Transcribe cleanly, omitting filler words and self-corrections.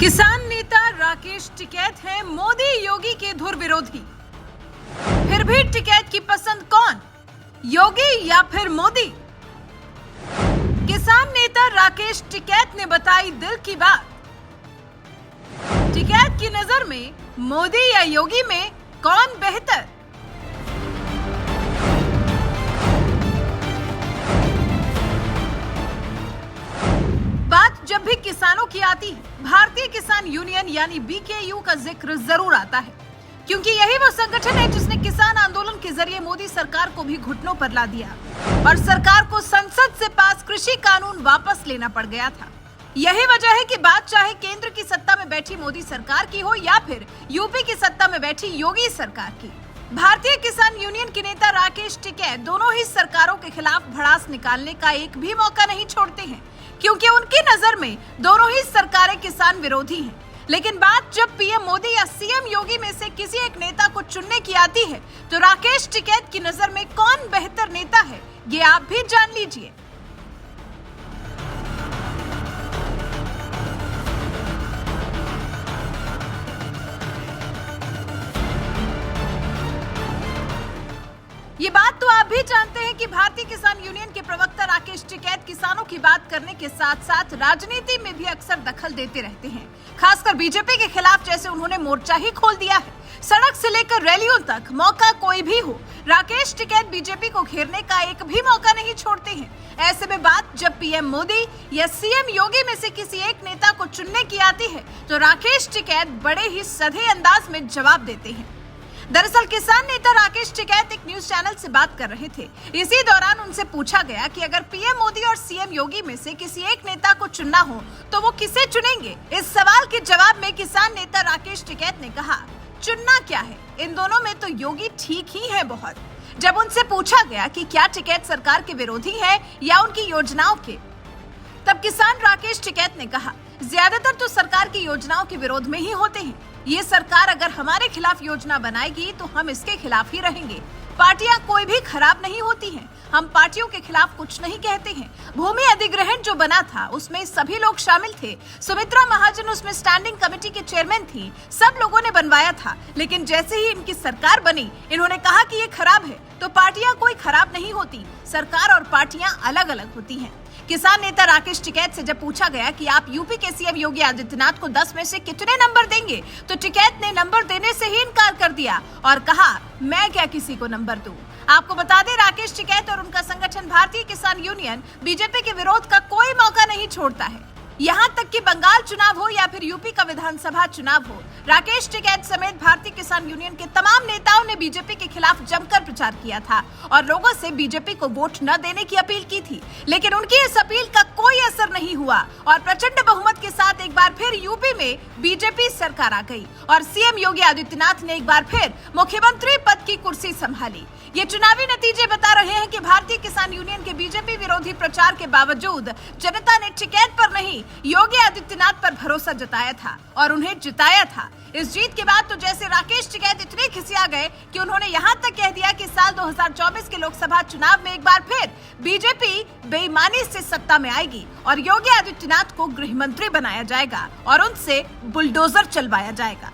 किसान नेता राकेश टिकैत हैं मोदी योगी के धुर विरोधी। फिर भी टिकैत की पसंद कौन, योगी या फिर मोदी? किसान नेता राकेश टिकैत ने बताई दिल की बात। टिकैत की नजर में मोदी या योगी में कौन बेहतर? बात जब भी किसानों की आती है, भारतीय किसान यूनियन यानी बीकेयू का जिक्र जरूर आता है, क्योंकि यही वो संगठन है जिसने किसान आंदोलन के जरिए मोदी सरकार को भी घुटनों पर ला दिया और सरकार को संसद से पास कृषि कानून वापस लेना पड़ गया था। यही वजह है कि बात चाहे केंद्र की सत्ता में बैठी मोदी सरकार की हो या फिर यूपी की सत्ता में बैठी योगी सरकार की, भारतीय किसान यूनियन के नेता राकेश टिकैत दोनों ही सरकारों के खिलाफ भड़ास निकालने का एक भी मौका नहीं छोड़ते हैं, क्योंकि उनकी नजर में दोनों ही सरकारें किसान विरोधी हैं। लेकिन बात जब पीएम मोदी या सीएम योगी में से किसी एक नेता को चुनने की आती है, तो राकेश टिकैत की नजर में कौन बेहतर नेता है, ये आप भी जान लीजिए। ये बात तो आप भी जानते हैं कि भारतीय किसान यूनियन के प्रवक्ता राकेश टिकैत किसानों की बात करने के साथ साथ राजनीति में भी अक्सर दखल देते रहते हैं, खासकर बीजेपी के खिलाफ। जैसे उन्होंने मोर्चा ही खोल दिया है, सड़क से लेकर रैलियों तक, मौका कोई भी हो, राकेश टिकैत बीजेपी को घेरने का एक भी मौका नहीं छोड़ते हैं। ऐसे में बात जब पीएम मोदी या सीएम योगी में से किसी एक नेता को चुनने की आती है, तो राकेश टिकैत बड़े ही सधे अंदाज में जवाब देते हैं। दरअसल किसान नेता राकेश टिकैत एक न्यूज चैनल से बात कर रहे थे। इसी दौरान उनसे पूछा गया कि अगर पीएम मोदी और सीएम योगी में से किसी एक नेता को चुनना हो तो वो किसे चुनेंगे। इस सवाल के जवाब में किसान नेता राकेश टिकैत ने कहा, चुनना क्या है, इन दोनों में तो योगी ठीक ही है बहुत। जब उनसे पूछा गया कि क्या टिकैत सरकार के विरोधी है या उनकी योजनाओं के, तब किसान राकेश टिकैत ने कहा, ज्यादातर तो सरकार की योजनाओं के विरोध में ही होते हैं। ये सरकार अगर हमारे खिलाफ योजना बनाएगी तो हम इसके खिलाफ ही रहेंगे। पार्टियां कोई भी खराब नहीं होती हैं, हम पार्टियों के खिलाफ कुछ नहीं कहते हैं। भूमि अधिग्रहण जो बना था उसमें सभी लोग शामिल थे, सुमित्रा महाजन उसमें स्टैंडिंग कमेटी के चेयरमैन थी, सब लोगों ने बनवाया था। लेकिन जैसे ही इनकी सरकार बनी, इन्होंने कहा कि ये खराब है, तो पार्टियां कोई खराब नहीं होती, सरकार और पार्टियां अलग अलग होती हैं। किसान नेता राकेश टिकैत से जब पूछा गया कि आप यूपी के सीएम योगी आदित्यनाथ को 10 में से कितने नंबर देंगे, तो टिकैत ने नंबर देने से ही इनकार कर दिया और कहा, मैं क्या किसी को नंबर दूं। आपको बता दें, राकेश टिकैत और उनका संगठन भारतीय किसान यूनियन बीजेपी के विरोध का कोई मौका नहीं छोड़ता है। यहाँ तक कि बंगाल चुनाव हो या फिर यूपी का विधानसभा चुनाव हो, राकेश टिकैत समेत भारतीय किसान यूनियन के तमाम नेताओं ने बीजेपी के खिलाफ जमकर प्रचार किया था और लोगों से बीजेपी को वोट न देने की अपील की थी। लेकिन उनकी इस अपील का कोई असर नहीं हुआ और प्रचंड बहुमत के साथ एक बार फिर यूपी में बीजेपी सरकार आ गई और सीएम योगी आदित्यनाथ ने एक बार फिर मुख्यमंत्री पद की कुर्सी संभाली। ये चुनावी नतीजे बता रहे हैं कि भारतीय किसान यूनियन के बीजेपी विरोधी प्रचार के बावजूद जनता ने टिकैत पर नहीं, योगी आदित्यनाथ पर भरोसा जताया था और उन्हें जिताया था। इस जीत के बाद तो जैसे राकेश टिकैत इतने खिसिया गए कि उन्होंने यहाँ तक कह दिया कि साल 2024 के लोकसभा चुनाव में एक बार फिर बीजेपी बेईमानी से सत्ता में आएगी और योगी आदित्यनाथ को गृह मंत्री बनाया जाएगा और उनसे बुलडोजर चलवाया जाएगा।